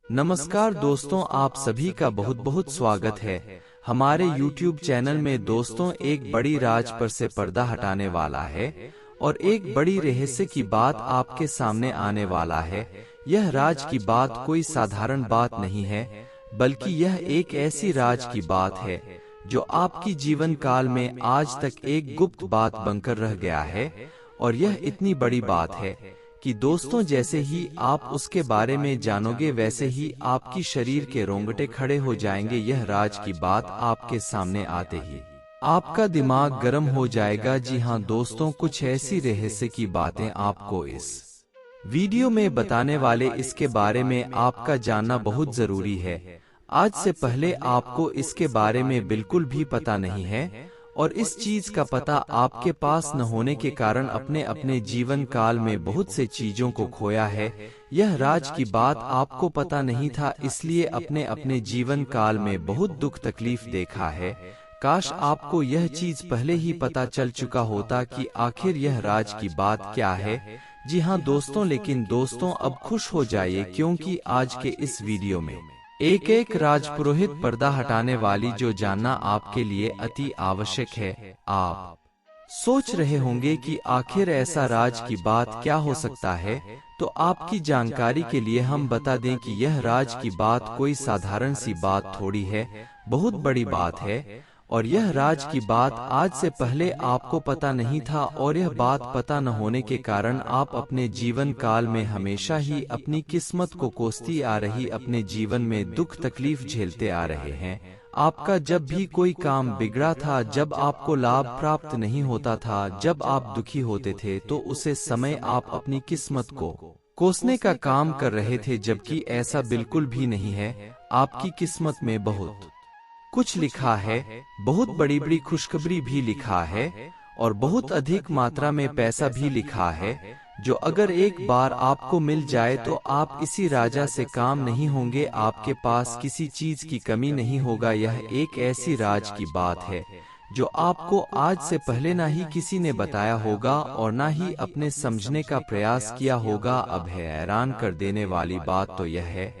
नमस्कार दोस्तों, आप सभी का बहुत बहुत स्वागत है हमारे YouTube चैनल में। दोस्तों, एक बड़ी राज पर से पर्दा हटाने वाला है और एक बड़ी रहस्य की बात आपके सामने आने वाला है। यह राज की बात कोई साधारण बात नहीं है, बल्कि यह एक ऐसी राज की बात है जो आपकी जीवन काल में आज तक एक गुप्त बात बनकर रह गया है। और यह इतनी बड़ी बात है कि दोस्तों, जैसे ही आप उसके बारे में जानोगे वैसे ही आपकी शरीर के रोंगटे खड़े हो जाएंगे। यह राज की बात आपके सामने आते ही आपका दिमाग गर्म हो जाएगा। जी हाँ दोस्तों, कुछ ऐसी रहस्य की बातें आपको इस वीडियो में बताने वाले। इसके बारे में आपका जानना बहुत जरूरी है। आज से पहले आपको इसके बारे में बिल्कुल भी पता नहीं है और इस चीज का पता आपके पास न होने के कारण अपने अपने जीवन काल में बहुत से चीजों को खोया है। यह राज की बात आपको पता नहीं था, इसलिए अपने अपने जीवन काल में बहुत दुख तकलीफ देखा है। काश आपको यह चीज पहले ही पता चल चुका होता कि आखिर यह राज की बात क्या है। जी हाँ दोस्तों, लेकिन दोस्तों अब खुश हो जाइए, क्योंकि आज के इस वीडियो में एक एक राजपुरोहित पर्दा हटाने वाली जो जानना आपके लिए अति आवश्यक है। आप सोच रहे होंगे कि आखिर ऐसा राज की बात क्या हो सकता है, तो आपकी जानकारी के लिए हम बता दें कि यह राज की बात कोई साधारण सी बात थोड़ी है, बहुत बड़ी बात है। और यह राज की बात आज से पहले आपको पता नहीं था, और यह बात पता न होने के कारण आप अपने जीवन काल में हमेशा ही अपनी किस्मत को कोसती आ रही, अपने जीवन में दुख तकलीफ झेलते आ रहे हैं। आपका जब भी कोई काम बिगड़ा था, जब आपको लाभ प्राप्त नहीं होता था, जब आप दुखी होते थे, तो उसे समय आप अपनी किस्मत को कोसने का काम कर रहे थे, जबकि ऐसा बिल्कुल भी नहीं है। आपकी किस्मत में बहुत कुछ लिखा है, बहुत बड़ी बड़ी खुशखबरी भी लिखा है और बहुत अधिक मात्रा में पैसा भी लिखा है, जो अगर एक बार आपको मिल जाए तो आप इसी राजा से काम नहीं होंगे, आपके पास किसी चीज की कमी नहीं होगा। यह एक ऐसी राज की बात है जो आपको आज से पहले ना ही किसी ने बताया होगा और ना ही अपने समझने का प्रयास किया होगा। अब हैरान कर देने वाली बात तो यह है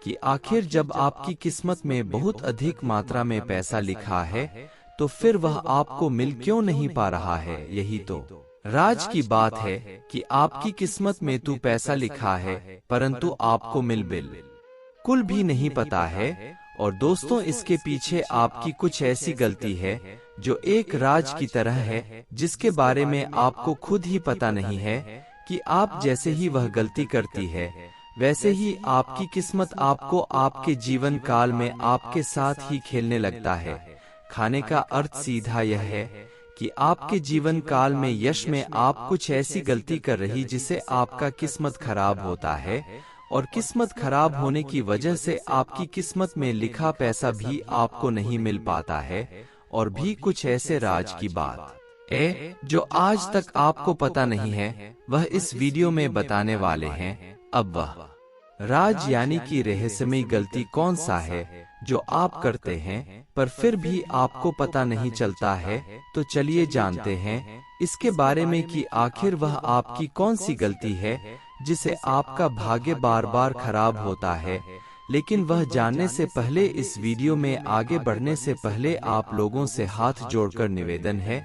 कि आखिर जब आपकी किस्मत में बहुत अधिक मात्रा में पैसा लिखा है, तो फिर वह आपको मिल क्यों नहीं पा रहा है। यही तो राज की बात है कि आपकी किस्मत में तो पैसा लिखा है, परंतु आपको मिल बिल्कुल भी नहीं पता है। और दोस्तों, इसके पीछे आपकी कुछ ऐसी गलती है जो एक राज की तरह है, जिसके बारे में आपको खुद ही पता नहीं है कि आप जैसे ही वह गलती करती है, वैसे ही आपकी किस्मत आपको आपके जीवन काल में आपके साथ ही खेलने लगता है। खाने का अर्थ सीधा यह है कि आपके जीवन काल में यश में आप कुछ ऐसी गलती कर रही जिससे आपका किस्मत खराब होता है, और किस्मत खराब होने की वजह से आपकी किस्मत में लिखा पैसा भी आपको नहीं मिल पाता है। और भी कुछ ऐसे राज की बात है जो आज तक आपको पता नहीं है, वह इस वीडियो में बताने वाले हैं। अब वह राज यानी कि रहस्यमयी गलती कौन सा है जो आप करते हैं पर फिर भी आपको पता नहीं चलता है, तो चलिए जानते हैं इसके बारे में कि आखिर वह आपकी कौन सी गलती है जिसे आपका भाग्य बार बार खराब होता है। लेकिन वह जानने से पहले, इस वीडियो में आगे बढ़ने से पहले, आप लोगों से हाथ जोड़कर निवेदन है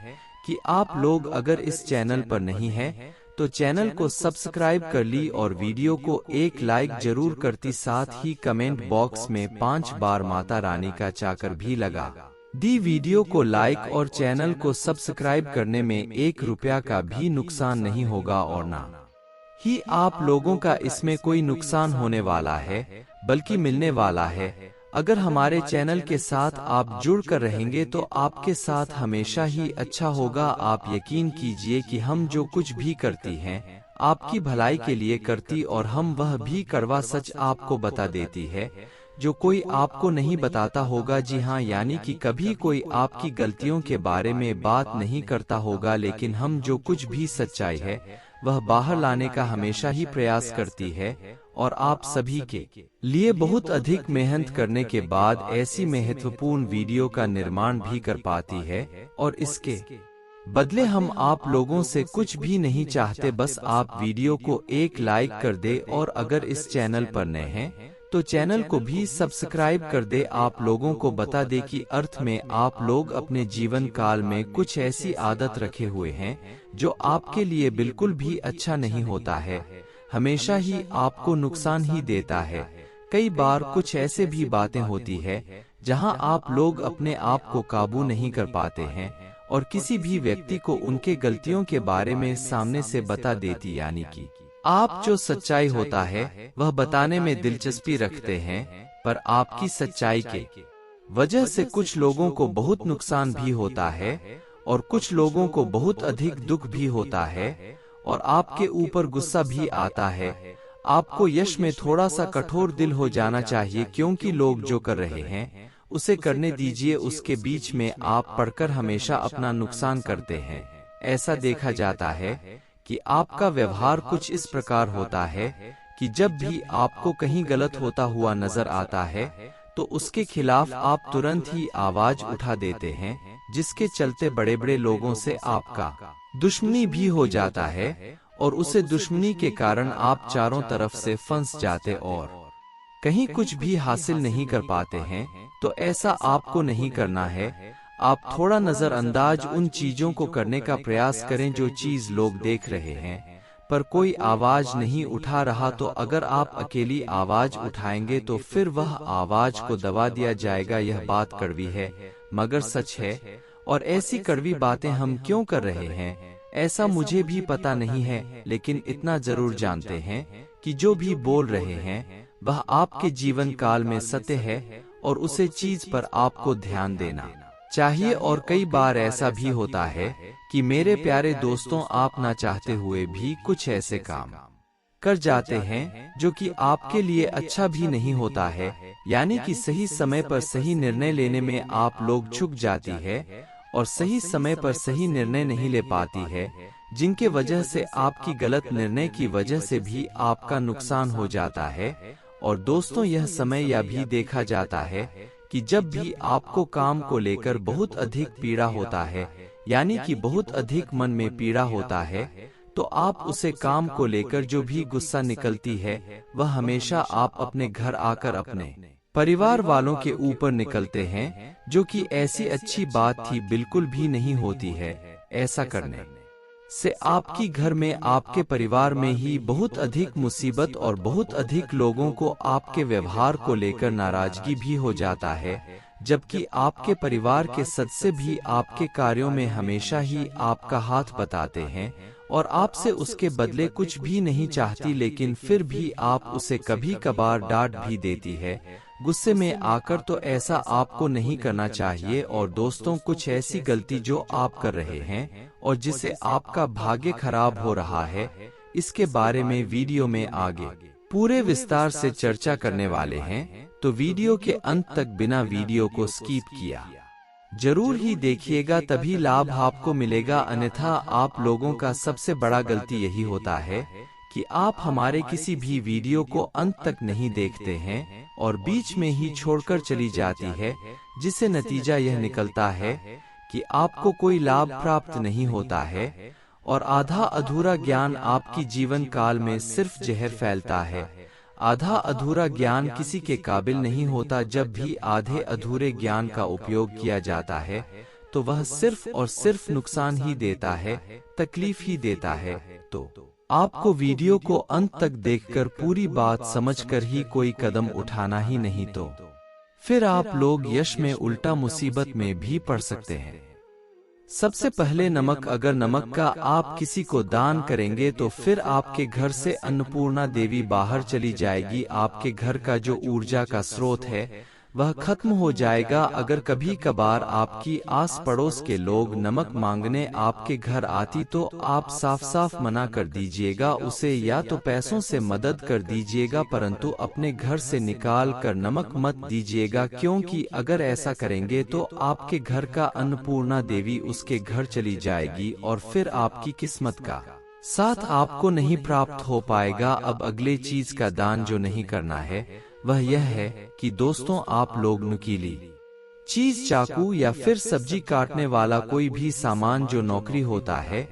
कि आप लोग अगर इस चैनल पर नहीं हैं, तो चैनल को सब्सक्राइब कर ली और वीडियो को एक लाइक जरूर करती, साथ ही कमेंट बॉक्स में 5 बार माता रानी का चाकर भी लगा दी। वीडियो को लाइक और चैनल को सब्सक्राइब करने में 1 रुपया का भी नुकसान नहीं होगा और ना ही आप लोगों का इसमें कोई नुकसान होने वाला है, बल्कि मिलने वाला है। अगर हमारे चैनल के साथ आप जुड़ कर रहेंगे तो आपके साथ हमेशा ही अच्छा होगा। आप यकीन कीजिए कि हम जो कुछ भी करती हैं आपकी भलाई के लिए करती, और हम वह भी कड़वा सच आपको बता देती है जो कोई आपको नहीं बताता होगा। जी हाँ, यानी कि कभी कोई आपकी गलतियों के बारे में बात नहीं करता होगा, लेकिन हम जो कुछ भी सच्चाई है वह बाहर लाने का हमेशा ही प्रयास करती है, और आप सभी के लिए बहुत अधिक मेहनत करने के बाद ऐसी महत्वपूर्ण वीडियो का निर्माण भी कर पाती है। और इसके बदले हम आप लोगों से कुछ भी नहीं चाहते, बस आप वीडियो को एक लाइक कर दे, और अगर इस चैनल पर नए हैं तो चैनल को भी सब्सक्राइब कर दे। आप लोगों को बता दे कि अर्थ में आप लोग अपने जीवन काल में कुछ ऐसी आदत रखे हुए हैं जो आपके लिए बिल्कुल भी अच्छा नहीं होता है, हमेशा ही आपको नुकसान ही देता है। कई बार कुछ ऐसे भी बातें होती है जहां आप लोग अपने आप को काबू नहीं कर पाते हैं और किसी भी व्यक्ति को उनके गलतियों के बारे में सामने से बता देती, यानी कि आप जो सच्चाई होता है वह बताने में दिलचस्पी रखते हैं, पर आपकी सच्चाई के वजह से कुछ लोगों को बहुत नुकसान भी होता है और कुछ लोगों को बहुत अधिक दुख भी होता है और आपके ऊपर गुस्सा भी आता है। आपको यश में थोड़ा सा कठोर दिल हो जाना चाहिए, क्योंकि लोग जो कर रहे हैं उसे करने दीजिए। उसके बीच में आप पढ़कर हमेशा अपना नुकसान करते हैं। ऐसा देखा जाता है कि आपका व्यवहार कुछ इस प्रकार होता है कि जब भी आपको कहीं गलत होता हुआ नजर आता है तो उसके खिलाफ आप तुरंत ही आवाज उठा देते हैं, जिसके चलते बड़े बड़े लोगों से आपका दुश्मनी भी हो जाता है और उसे दुश्मनी के कारण आप चारों तरफ से फंस जाते और कहीं कुछ भी हासिल नहीं कर पाते हैं। तो ऐसा आपको नहीं करना है। आप थोड़ा नजरअंदाज उन चीजों को करने का प्रयास करें जो चीज लोग देख रहे हैं पर कोई आवाज नहीं उठा रहा। तो अगर आप अकेली आवाज उठाएंगे तो फिर वह आवाज को दबा दिया जाएगा। यह बात कड़वी है मगर सच है, और ऐसी कड़वी बातें हम क्यों कर रहे हैं ऐसा मुझे भी पता नहीं है, लेकिन इतना जरूर जानते हैं कि जो भी बोल रहे हैं वह आपके जीवन काल में सत्य है और उसे चीज पर आपको ध्यान देना चाहिए। और कई बार ऐसा भी होता है कि मेरे प्यारे दोस्तों, आप ना चाहते हुए भी कुछ ऐसे काम कर जाते हैं जो कि आपके लिए अच्छा भी नहीं होता है, यानी कि सही समय पर सही निर्णय लेने में आप लोग चूक जाती है और सही समय पर सही निर्णय नहीं ले पाती है, जिनके वजह से आपकी गलत निर्णय की वजह से भी आपका नुकसान हो जाता है। और दोस्तों, यह समय यह भी देखा जाता है कि जब भी आपको काम को लेकर बहुत अधिक पीड़ा होता है, यानी कि बहुत अधिक मन में पीड़ा होता है, तो आप उसे काम को लेकर जो भी गुस्सा निकलती है वह हमेशा आप अपने घर आकर अपने परिवार वालों के ऊपर निकलते हैं, जो कि ऐसी अच्छी बात थी बिल्कुल भी नहीं होती है। ऐसा करने से आपकी घर में, आपके परिवार में ही बहुत अधिक मुसीबत और बहुत अधिक लोगों को आपके व्यवहार को लेकर नाराजगी भी हो जाता है, जबकि आपके परिवार के सदस्य भी आपके कार्यों में हमेशा ही आपका हाथ बताते हैं और आपसे उसके बदले कुछ भी नहीं चाहती, लेकिन फिर भी आप उसे कभी कभार डांट भी देती है गुस्से में आकर। तो ऐसा आपको नहीं करना चाहिए। और दोस्तों, कुछ ऐसी गलती जो आप कर रहे हैं और जिससे आपका भाग्य खराब हो रहा है, इसके बारे में वीडियो में आगे पूरे विस्तार से चर्चा करने वाले हैं, तो वीडियो के अंत तक बिना वीडियो को स्किप किया जरूर ही देखिएगा, तभी लाभ आपको मिलेगा। अन्यथा आप लोगों का सबसे बड़ा गलती यही होता है कि आप हमारे किसी भी वीडियो को अंत तक नहीं देखते हैं और बीच में ही छोड़कर चली जाती है, जिससे नतीजा यह निकलता है कि आपको कोई लाभ प्राप्त नहीं होता है और आधा अधूरा ज्ञान आपकी जीवन काल में सिर्फ जहर फैलता है। आधा अधूरा ज्ञान किसी के काबिल नहीं होता। जब भी आधे अधूरे ज्ञान का उपयोग किया जाता है तो वह सिर्फ और सिर्फ नुकसान ही देता है, तकलीफ ही देता है। तो आपको वीडियो को अंत तक देखकर पूरी बात समझकर ही कोई कदम उठाना ही, नहीं तो फिर आप लोग यश में उल्टा मुसीबत में भी पड़ सकते हैं। सबसे पहले नमक। अगर नमक का आप किसी को दान करेंगे तो फिर आपके घर से अन्नपूर्णा देवी बाहर चली जाएगी। आपके घर का जो ऊर्जा का स्रोत है वह खत्म हो जाएगा। अगर कभी कभार आपकी आस पड़ोस के लोग नमक मांगने आपके घर आती तो आप साफ साफ मना कर दीजिएगा उसे, या तो पैसों से मदद कर दीजिएगा, परंतु अपने घर से निकाल कर नमक मत दीजिएगा, क्योंकि अगर ऐसा करेंगे तो आपके घर का अन्नपूर्णा देवी उसके घर चली जाएगी और फिर आपकी किस्मत का साथ आपको नहीं प्राप्त हो पाएगा। अब अगले चीज का दान जो नहीं करना है वह यह है कि दोस्तों, आप लोग नुकीली चीज, चाकू या फिर सब्जी काटने वाला कोई भी सामान जो नौकरी होता है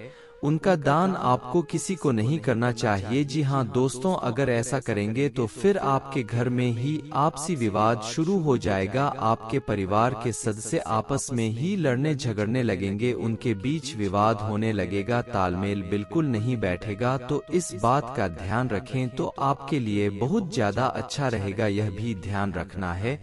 उनका दान आपको किसी को नहीं करना चाहिए। जी हाँ दोस्तों, अगर ऐसा करेंगे तो फिर आपके घर में ही आपसी विवाद शुरू हो जाएगा। आपके परिवार के सदस्य आपस में ही लड़ने झगड़ने लगेंगे, उनके बीच विवाद होने लगेगा, तालमेल बिल्कुल नहीं बैठेगा। तो इस बात का ध्यान रखें तो आपके लिए बहुत ज्यादा अच्छा रहेगा। यह भी ध्यान रखना है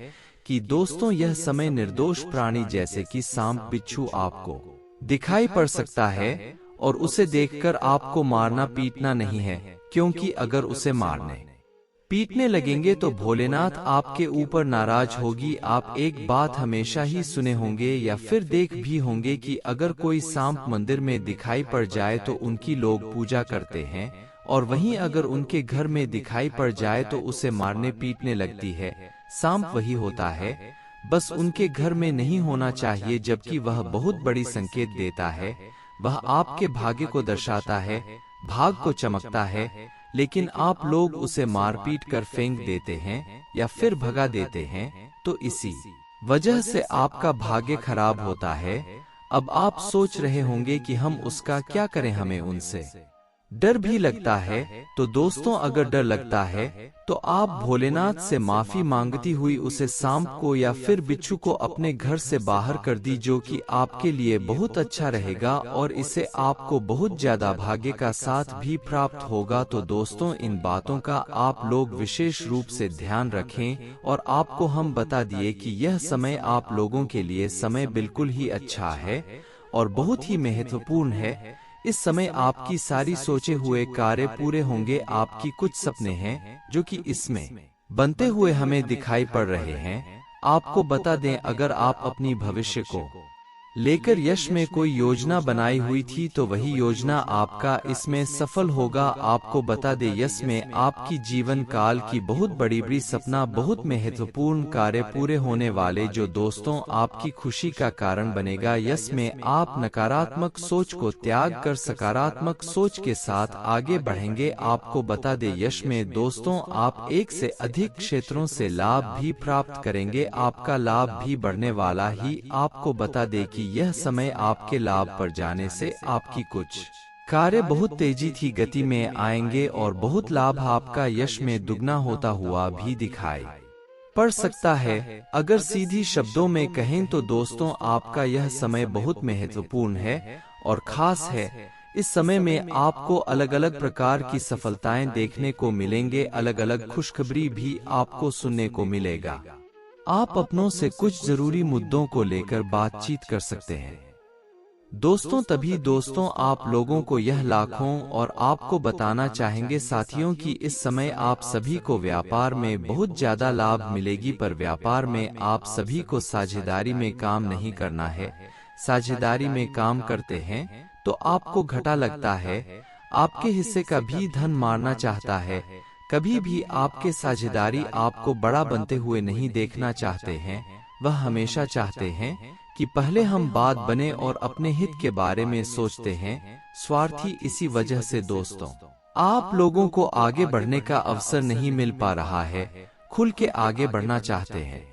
कि दोस्तों यह समय निर्दोष प्राणी जैसे कि सांप बिच्छू आपको दिखाई पड़ सकता है और उसे देखकर आपको मारना पीटना नहीं है, क्योंकि अगर उसे मारने पीटने लगेंगे तो भोलेनाथ आपके ऊपर नाराज होगी। आप एक बात हमेशा ही सुने होंगे या फिर देख भी होंगे कि अगर कोई सांप मंदिर में दिखाई पड़ जाए तो उनकी लोग पूजा करते हैं, और वहीं अगर उनके घर में दिखाई पड़ जाए तो उसे मारने पीटने लगती है। सांप वही होता है, बस उनके घर में नहीं होना चाहिए, जबकि वह बहुत बड़ी संकेत देता है। वह आपके भाग्य को दर्शाता है, भाग को चमकता है, लेकिन आप लोग उसे मारपीट कर फेंक देते हैं या फिर भगा देते हैं, तो इसी वजह से आपका भाग्य खराब होता है। अब आप सोच रहे होंगे कि हम उसका क्या करें, हमें उनसे डर भी लगता है। तो दोस्तों अगर डर लगता है तो आप भोलेनाथ से माफी मांगती हुई उसे सांप को या फिर बिच्छू को अपने घर से बाहर कर दी, जो कि आपके लिए बहुत अच्छा रहेगा और इससे आपको बहुत ज्यादा भाग्य का साथ भी प्राप्त होगा। तो दोस्तों इन बातों का आप लोग विशेष रूप से ध्यान रखें, और आपको हम बता दिए कि यह समय आप लोगों के लिए समय बिल्कुल ही अच्छा है और बहुत ही महत्वपूर्ण है। इस समय आपकी सारी सोचे हुए कार्य पूरे होंगे। आपकी कुछ सपने हैं जो कि इसमें बनते हुए हमें दिखाई पड़ रहे हैं। आपको बता दें, अगर आप अपनी भविष्य को लेकर यश में कोई योजना बनाई हुई थी तो वही योजना आपका इसमें सफल होगा। आपको बता दे, यश में आपकी जीवन काल की बहुत बड़ी सपना, बहुत महत्वपूर्ण कार्य पूरे होने वाले, जो दोस्तों आपकी खुशी का कारण बनेगा। यश में आप नकारात्मक सोच को त्याग कर सकारात्मक सोच के साथ आगे बढ़ेंगे। आपको बता दे, यश में दोस्तों आप एक से अधिक क्षेत्रों से लाभ भी प्राप्त करेंगे, आपका लाभ भी बढ़ने वाला ही। आपको बता दे कि यह समय आपके लाभ पर जाने से आपकी कुछ कार्य बहुत तेजी थी गति में आएंगे और बहुत लाभ आपका यश में दुगना होता हुआ भी दिखाई पड़ सकता है। अगर सीधी शब्दों में कहें तो दोस्तों आपका यह समय बहुत महत्वपूर्ण है और खास है। इस समय में आपको अलग अलग प्रकार की सफलताएं देखने को मिलेंगे, अलग अलग खुशखबरी भी आपको सुनने को मिलेगा। आप अपनों से कुछ जरूरी मुद्दों को लेकर बातचीत कर सकते हैं दोस्तों। तभी दोस्तों आप लोगों को यह लाखों और आपको बताना चाहेंगे साथियों कि इस समय आप सभी को व्यापार में बहुत ज्यादा लाभ मिलेगी, पर व्यापार में आप सभी को साझेदारी में काम नहीं करना है। साझेदारी में काम करते हैं तो आपको घाटा लगता है, आपके हिस्से का भी धन मारना चाहता है। कभी भी आपके साझेदारी आपको बड़ा बनते हुए नहीं देखना चाहते हैं, वह हमेशा चाहते हैं कि पहले हम बात बने और अपने हित के बारे में सोचते हैं, स्वार्थी। इसी वजह से दोस्तों आप लोगों को आगे बढ़ने का अवसर नहीं मिल पा रहा है। खुल के आगे बढ़ना चाहते हैं,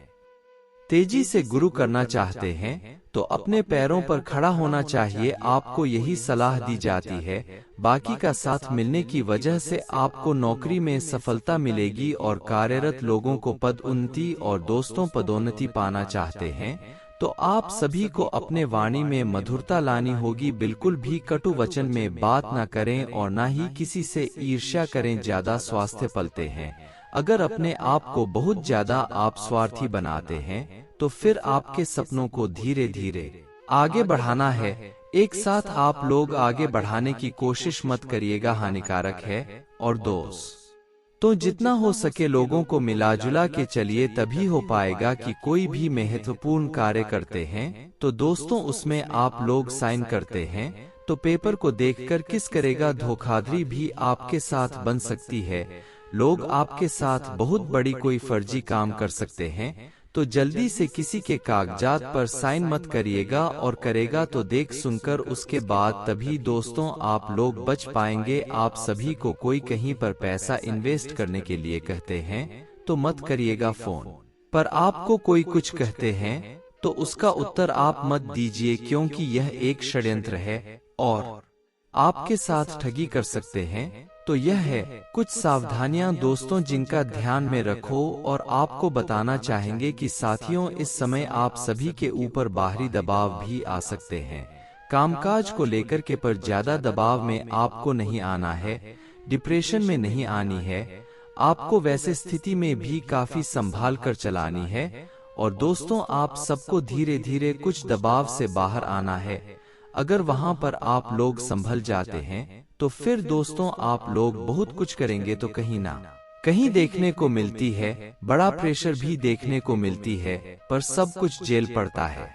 तेजी से गुरु करना चाहते हैं तो अपने पैरों पर खड़ा होना चाहिए। आपको यही सलाह दी जाती है। बाकी का साथ मिलने की वजह से आपको नौकरी में सफलता मिलेगी और कार्यरत लोगों को पद उन्नति और दोस्तों पदोन्नति पाना चाहते हैं तो आप सभी को अपने वाणी में मधुरता लानी होगी। बिल्कुल भी कटु वचन में बात न करें और न ही किसी से ईर्ष्या करें। ज्यादा स्वास्थ्य पलते हैं, अगर अपने आप को बहुत ज्यादा आप स्वार्थी बनाते हैं तो फिर आपके सपनों को धीरे धीरे आगे बढ़ाना है। एक साथ आप लोग आगे बढ़ाने की कोशिश मत करिएगा, हानिकारक है। और दोस्त तो जितना हो सके लोगों को मिला जुला के चलिए, तभी हो पाएगा कि कोई भी महत्वपूर्ण कार्य करते हैं तो दोस्तों उसमें आप लोग साइन करते हैं तो पेपर को देखकर किस करेगा। धोखाधड़ी भी आपके साथ बन सकती है, लोग आपके साथ बहुत बड़ी कोई फर्जी काम कर सकते हैं तो जल्दी से किसी के कागजात पर साइन मत करिएगा, और करेगा तो देख सुनकर उसके बाद तभी दोस्तों आप लोग बच पाएंगे। आप सभी को कोई कहीं पर पैसा इन्वेस्ट करने के लिए कहते हैं तो मत करिएगा। फोन पर आपको कोई कुछ कहते हैं तो उसका उत्तर आप मत दीजिए, क्योंकि यह एक षड्यंत्र है और आपके साथ ठगी कर सकते हैं। तो यह है कुछ सावधानियां दोस्तों जिनका ध्यान में रखो, और आपको बताना चाहेंगे कि साथियों इस समय आप सभी के ऊपर बाहरी दबाव भी आ सकते हैं। कामकाज को लेकर के पर ज्यादा दबाव में आपको नहीं आना है, डिप्रेशन में नहीं आनी है। आपको वैसे स्थिति में भी काफी संभाल कर चलानी है, और दोस्तों आप सबको धीरे धीरे कुछ दबाव से बाहर आना है। अगर वहां पर आप लोग संभल जाते हैं तो फिर दोस्तों आप लोग बहुत कुछ करेंगे तो कहीं ना कहीं देखने को मिलती है, बड़ा प्रेशर भी देखने को मिलती है, पर सब कुछ झेल पड़ता है।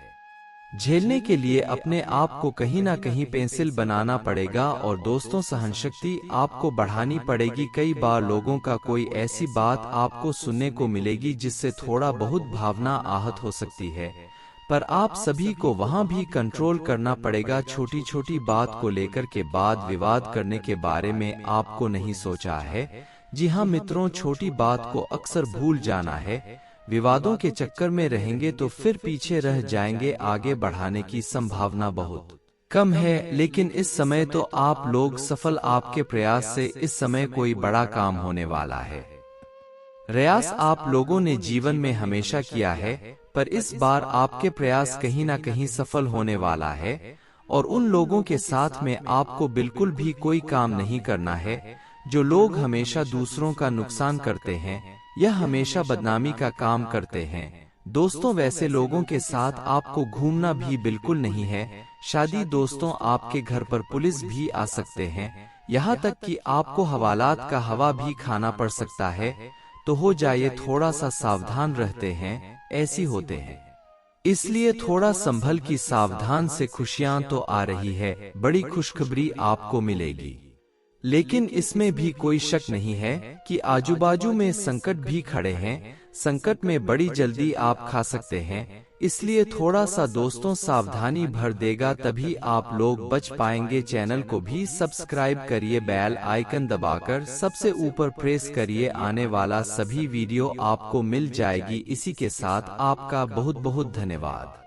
झेलने के लिए अपने आप को कहीं ना कहीं पेंसिल बनाना पड़ेगा, और दोस्तों सहनशक्ति आपको बढ़ानी पड़ेगी। कई बार लोगों का कोई ऐसी बात आपको सुनने को मिलेगी जिससे थोड़ा बहुत भावना आहत हो सकती है, पर आप सभी को वहां भी कंट्रोल करना पड़ेगा। छोटी छोटी बात को लेकर के वाद विवाद करने के बारे में आपको नहीं सोचा है। जी हाँ मित्रों, छोटी बात को अक्सर भूल जाना है। विवादों के चक्कर में रहेंगे तो फिर पीछे रह जाएंगे, आगे बढ़ाने की संभावना बहुत कम है। लेकिन इस समय तो आप लोग सफल, आपके प्रयास से इस समय कोई बड़ा काम होने वाला है। प्रयास आप लोगों ने जीवन में हमेशा किया है, पर इस बार आपके प्रयास कहीं ना कहीं सफल होने वाला है। और उन लोगों के साथ में आपको बिल्कुल भी कोई काम नहीं करना है जो लोग हमेशा दूसरों का नुकसान करते हैं, यह हमेशा बदनामी का काम करते हैं। दोस्तों वैसे लोगों के साथ आपको घूमना भी बिल्कुल नहीं है। शादी दोस्तों आपके घर पर पुलिस भी आ सकते हैं, यहाँ तक कि आपको हवालात का हवा भी खाना पड़ सकता है। तो हो जाइए थोड़ा सा सावधान रहते हैं, ऐसी होते हैं, इसलिए थोड़ा संभल की सावधान से। खुशियां तो आ रही है, बड़ी खुशखबरी आपको मिलेगी, लेकिन इसमें भी कोई शक नहीं है कि आजू बाजू में संकट भी खड़े हैं। संकट में बड़ी जल्दी आप खा सकते हैं, इसलिए थोड़ा सा दोस्तों सावधानी भर देगा, तभी आप लोग बच पाएंगे। चैनल को भी सब्सक्राइब करिए, बेल आइकन दबाकर सबसे ऊपर प्रेस करिए, आने वाला सभी वीडियो आपको मिल जाएगी। इसी के साथ आपका बहुत बहुत धन्यवाद।